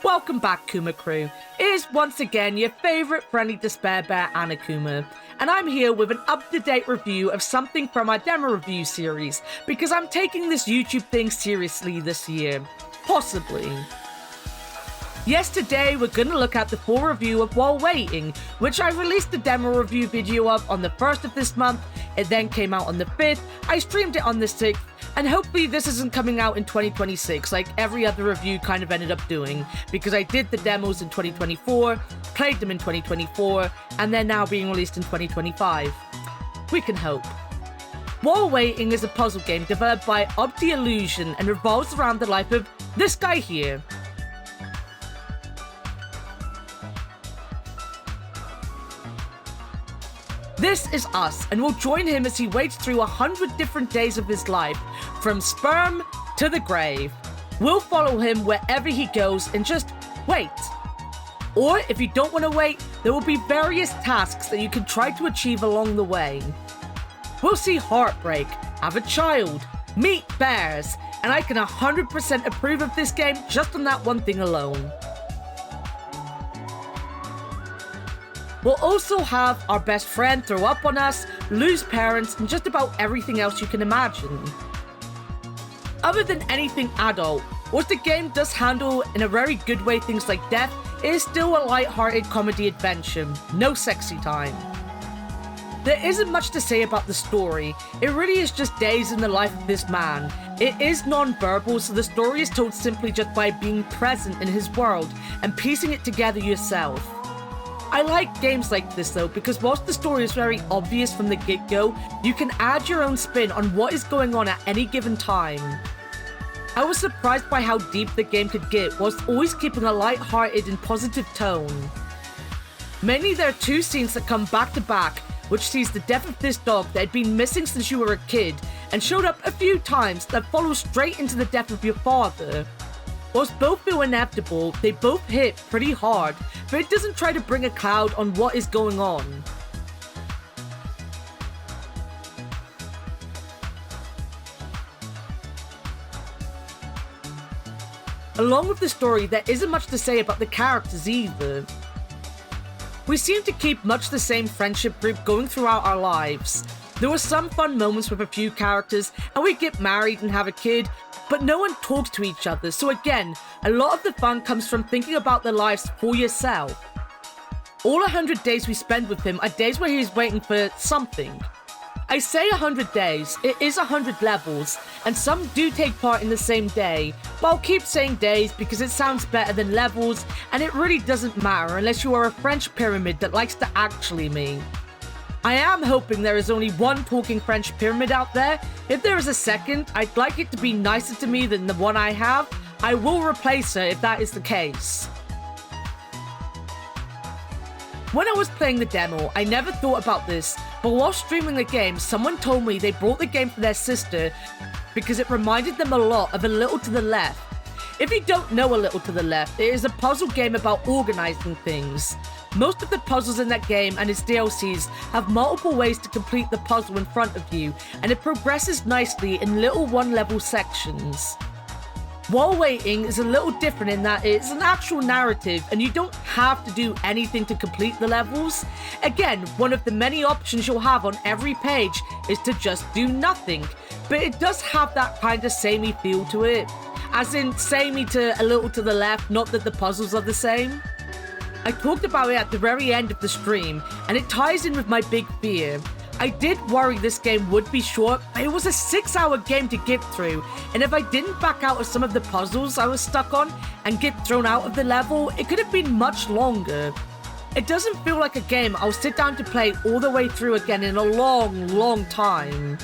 Welcome back, Kuma Crew. It is once again your favourite friendly despair bear, Annakuma, and I'm here with an up-to-date review of something from our demo review series, because I'm taking this YouTube thing seriously this year. Possibly. Yes, today we're gonna look at the full review of While Waiting, which I released the demo review video of on the 1st of this month. It then came out on the 5th, I streamed it on the 6th, and hopefully this isn't coming out in 2026 like every other review kind of ended up doing, because I did the demos in 2024, played them in 2024, and they're now being released in 2025. We can hope. While Waiting is a puzzle game developed by Obti Illusion and revolves around the life of this guy here. This is us, and we'll join him as he waits through 100 different days of his life, from sperm to the grave. We'll follow him wherever he goes and just wait. Or if you don't want to wait, there will be various tasks that you can try to achieve along the way. We'll see heartbreak, have a child, meet bears, and I can 100% approve of this game just on that one thing alone. We'll also have our best friend throw up on us, lose parents, and just about everything else you can imagine. Other than anything adult, what the game does handle in a very good way things like death, it is still a light-hearted comedy adventure, no sexy time. There isn't much to say about the story, it really is just days in the life of this man. It is non-verbal, so the story is told simply just by being present in his world and piecing it together yourself. I like games like this though, because whilst the story is very obvious from the get-go, you can add your own spin on what is going on at any given time. I was surprised by how deep the game could get, whilst always keeping a light-hearted and positive tone. Mainly there are two scenes that come back to back, which sees the death of this dog that had been missing since you were a kid, and showed up a few times, that follows straight into the death of your father. Whilst both feel inevitable, they both hit pretty hard, but it doesn't try to bring a cloud on what is going on. Along with the story, there isn't much to say about the characters either. We seem to keep much the same friendship group going throughout our lives. There were some fun moments with a few characters, and we get married and have a kid, but no one talks to each other, so again, a lot of the fun comes from thinking about their lives for yourself. All 100 days we spend with him are days where he is waiting for something. I say 100 days, it is 100 levels, and some do take part in the same day, but I'll keep saying days because it sounds better than levels, and it really doesn't matter unless you are a French pyramid that likes to actually me. I am hoping there is only one talking French pyramid out there. If there is a second, I'd like it to be nicer to me than the one I have. I will replace her if that is the case. When I was playing the demo, I never thought about this, but while streaming the game, someone told me they brought the game for their sister because it reminded them a lot of A Little to the Left. If you don't know A Little to the Left, it is a puzzle game about organizing things. Most of the puzzles in that game and its DLCs have multiple ways to complete the puzzle in front of you, and it progresses nicely in little one-level sections. While Waiting is a little different in that it's an actual narrative and you don't have to do anything to complete the levels. Again, one of the many options you'll have on every page is to just do nothing, but it does have that kind of samey feel to it. As in samey to A Little to the Left, not that the puzzles are the same. I talked about it at the very end of the stream, and it ties in with my big fear. I did worry this game would be short, but it was a 6-hour game to get through, and if I didn't back out of some of the puzzles I was stuck on and get thrown out of the level, it could have been much longer. It doesn't feel like a game I'll sit down to play all the way through again in a long time.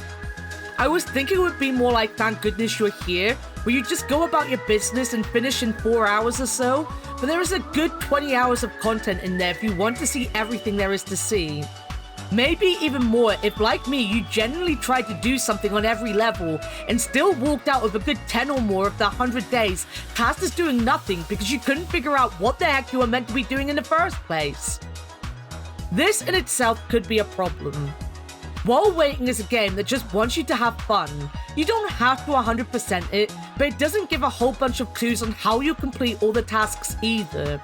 I was thinking it would be more like Thank Goodness You're Here, where you just go about your business and finish in 4 hours or so, but there is a good 20 hours of content in there if you want to see everything there is to see. Maybe even more if, like me, you genuinely tried to do something on every level and still walked out with a good 10 or more of the 100 days past as doing nothing because you couldn't figure out what the heck you were meant to be doing in the first place. This in itself could be a problem. While Waiting is a game that just wants you to have fun. You don't have to 100% it, but it doesn't give a whole bunch of clues on how you complete all the tasks either.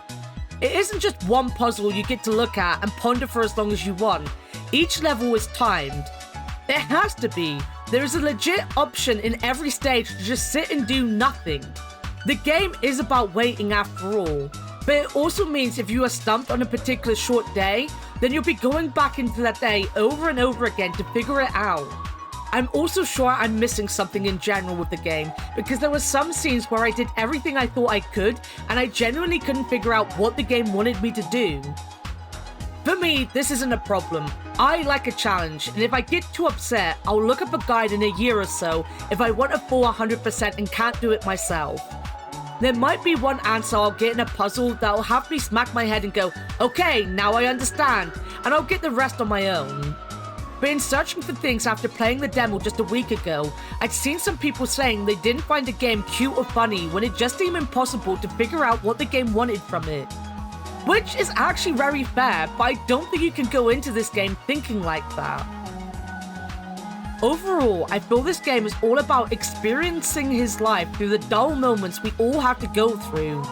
It isn't just one puzzle you get to look at and ponder for as long as you want. Each level is timed. It has to be. There is a legit option in every stage to just sit and do nothing. The game is about waiting after all, but it also means if you are stumped on a particular short day, then you'll be going back into that day over and over again to figure it out. I'm also sure I'm missing something in general with the game, because there were some scenes where I did everything I thought I could, and I genuinely couldn't figure out what the game wanted me to do. For me, this isn't a problem. I like a challenge, and if I get too upset, I'll look up a guide in a year or so if I want a full 100% and can't do it myself. There might be one answer I'll get in a puzzle that'll have me smack my head and go, okay, now I understand, and I'll get the rest on my own. But in searching for things after playing the demo just a week ago, I'd seen some people saying they didn't find the game cute or funny when it just seemed impossible to figure out what the game wanted from it. Which is actually very fair, but I don't think you can go into this game thinking like that. Overall, I feel this game is all about experiencing his life through the dull moments we all have to go through.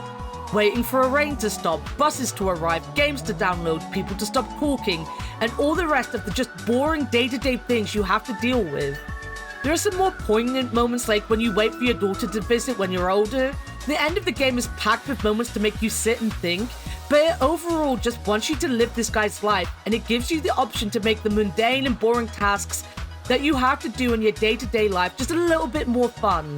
Waiting for a rain to stop, buses to arrive, games to download, people to stop talking, and all the rest of the just boring day-to-day things you have to deal with. There are some more poignant moments like when you wait for your daughter to visit when you're older. The end of the game is packed with moments to make you sit and think, but it overall just wants you to live this guy's life, and it gives you the option to make the mundane and boring tasks that you have to do in your day-to-day life just a little bit more fun.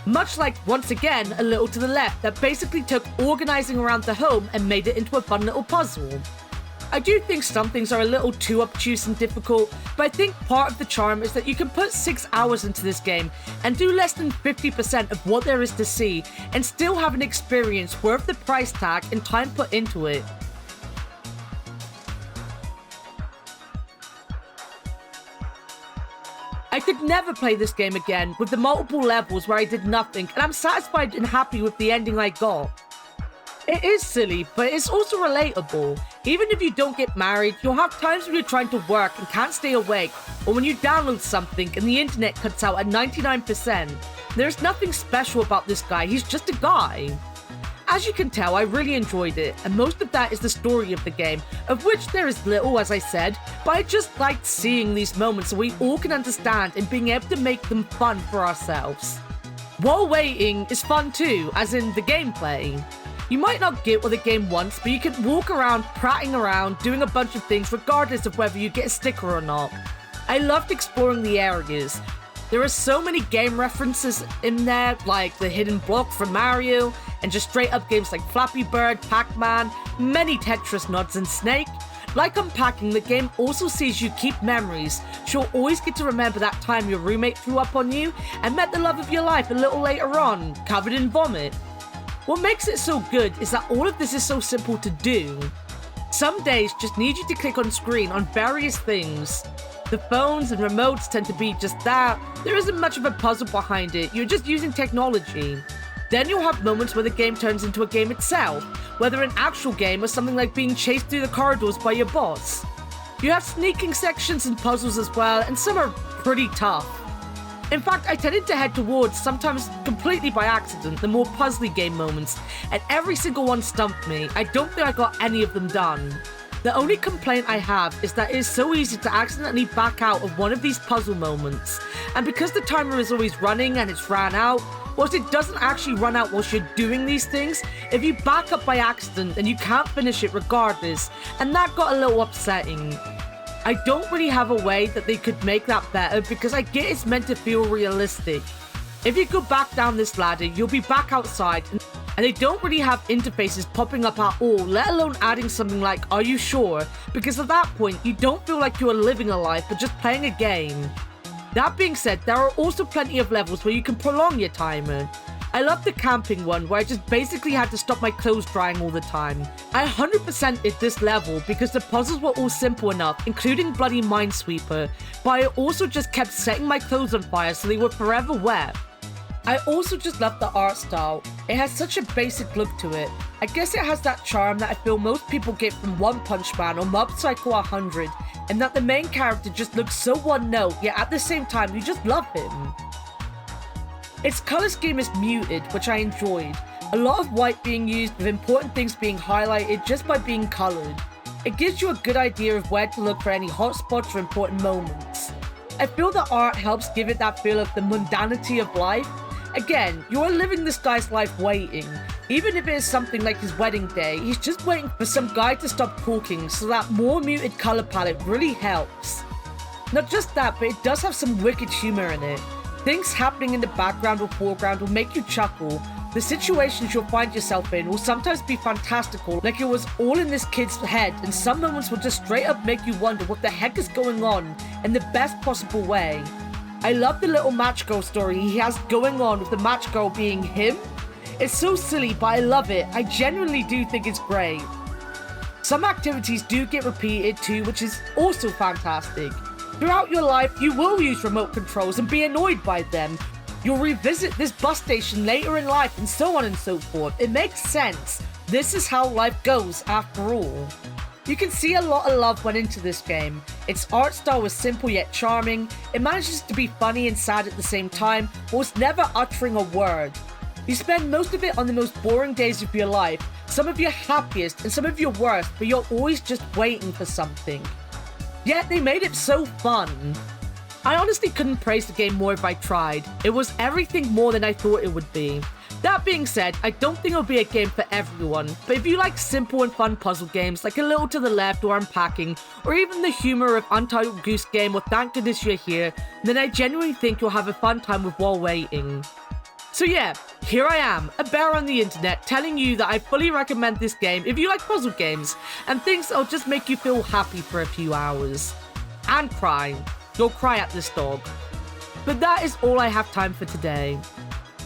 Much like, once again, A Little to the Left that basically took organizing around the home and made it into a fun little puzzle. I do think some things are a little too obtuse and difficult, but I think part of the charm is that you can put 6 hours into this game and do less than 50% of what there is to see and still have an experience worth the price tag and time put into it. I could never play this game again with the multiple levels where I did nothing, and I'm satisfied and happy with the ending I got. It is silly, but it's also relatable. Even if you don't get married, you'll have times when you're trying to work and can't stay awake, or when you download something and the internet cuts out at 99%. There's nothing special about this guy, he's just a guy. As you can tell, I really enjoyed it, and most of that is the story of the game, of which there is little, as I said, but I just liked seeing these moments so we all can understand and being able to make them fun for ourselves. While Waiting is fun too, as in the gameplay. You might not get what the game wants, but you can walk around, prattling around, doing a bunch of things regardless of whether you get a sticker or not. I loved exploring the areas. There are so many game references in there, like the hidden block from Mario, and just straight up games like Flappy Bird, Pac-Man, many Tetris nods, and Snake. Like unpacking, the game also sees you keep memories, so you'll always get to remember that time your roommate threw up on you and met the love of your life a little later on, covered in vomit. What makes it so good is that all of this is so simple to do. Some days just need you to click on screen on various things. The phones and remotes tend to be just that. There isn't much of a puzzle behind it, you're just using technology. Then you'll have moments where the game turns into a game itself, whether an actual game or something like being chased through the corridors by your boss. You have sneaking sections and puzzles as well, and some are pretty tough. In fact, I tended to head towards, sometimes completely by accident, the more puzzly game moments, and every single one stumped me. I don't think I got any of them done. The only complaint I have is that it is so easy to accidentally back out of one of these puzzle moments, and because the timer is always running and it's ran out, whilst it doesn't actually run out whilst you're doing these things, if you back up by accident then you can't finish it regardless, and that got a little upsetting. I don't really have a way that they could make that better because I get it's meant to feel realistic. If you go back down this ladder, you'll be back outside, and they don't really have interfaces popping up at all, let alone adding something like, "Are you sure?" Because at that point, you don't feel like you are living a life but just playing a game. That being said, there are also plenty of levels where you can prolong your timer. I love the camping one where I just basically had to stop my clothes drying all the time. I 100%ed this level because the puzzles were all simple enough, including bloody Minesweeper, but I also just kept setting my clothes on fire so they were forever wet. I also just love the art style. It has such a basic look to it. I guess it has that charm that I feel most people get from One Punch Man or Mob Psycho 100, and that the main character just looks so one-note, yet at the same time you just love him. Its color scheme is muted, which I enjoyed. A lot of white being used with important things being highlighted just by being colored. It gives you a good idea of where to look for any hotspots or important moments. I feel the art helps give it that feel of the mundanity of life. Again, you are living this guy's life waiting. Even if it is something like his wedding day, he's just waiting for some guy to stop talking, so that more muted color palette really helps. Not just that, but it does have some wicked humor in it. Things happening in the background or foreground will make you chuckle. The situations you'll find yourself in will sometimes be fantastical, like it was all in this kid's head, and some moments will just straight up make you wonder what the heck is going on in the best possible way. I love the little match girl story he has going on with the match girl being him. It's so silly, but I love it. I genuinely do think it's great. Some activities do get repeated too, which is also fantastic. Throughout your life, you will use remote controls and be annoyed by them. You'll revisit this bus station later in life and so on and so forth. It makes sense. This is how life goes after all. You can see a lot of love went into this game. Its art style was simple yet charming. It manages to be funny and sad at the same time, whilst never uttering a word. You spend most of it on the most boring days of your life, some of your happiest and some of your worst, but you're always just waiting for something. Yet they made it so fun. I honestly couldn't praise the game more if I tried. It was everything more than I thought it would be. That being said, I don't think it'll be a game for everyone, but if you like simple and fun puzzle games like A Little to the Left or Unpacking, or even the humor of Untitled Goose Game or Thank Goodness You're Here, then I genuinely think you'll have a fun time with while waiting. So yeah, here I am, a bear on the internet, telling you that I fully recommend this game if you like puzzle games, and things that'll just make you feel happy for a few hours. And cry. You'll cry at this dog. But that is all I have time for today.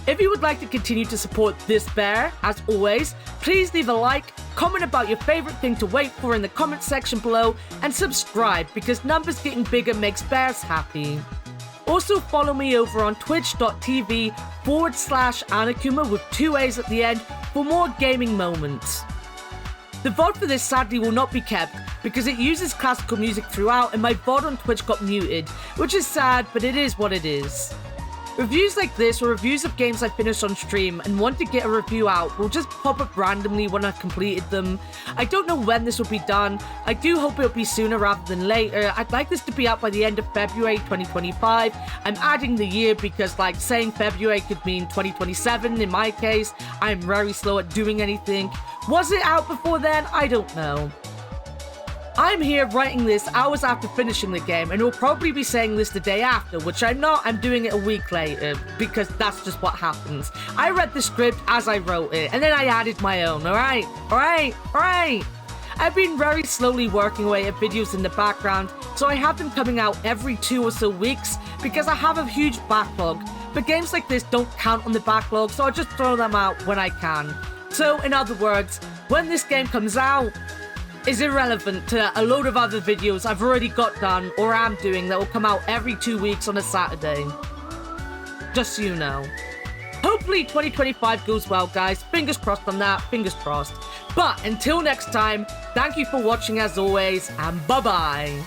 If you would like to continue to support this bear, as always, please leave a like, comment about your favorite thing to wait for in the comment section below, and subscribe because numbers getting bigger makes bears happy. Also follow me over on twitch.tv/Annakuma with 2 A's at the end for more gaming moments. The VOD for this sadly will not be kept because it uses classical music throughout and my VOD on Twitch got muted, which is sad, but it is what it is. Reviews like this or reviews of games I finished on stream and want to get a review out will just pop up randomly when I've completed them. I don't know when this will be done. I do hope it'll be sooner rather than later. I'd like this to be out by the end of February 2025. I'm adding the year because like saying February could mean 2027 in my case. I'm very slow at doing anything. Was it out before then? I don't know. I'm here writing this hours after finishing the game, and will probably be saying this the day after, which I'm not. I'm doing it a week later, because that's just what happens. I read the script as I wrote it, and then I added my own, alright? I've been very slowly working away at videos in the background, so I have them coming out every 2 or so weeks, because I have a huge backlog. But games like this don't count on the backlog, so I just throw them out when I can. So, in other words, when this game comes out, is irrelevant to a load of other videos I've already got done or am doing that will come out every 2 weeks on a Saturday. Just so you know. Hopefully 2025 goes well, guys. Fingers crossed on that, fingers crossed. But until next time, thank you for watching as always, and bye-bye.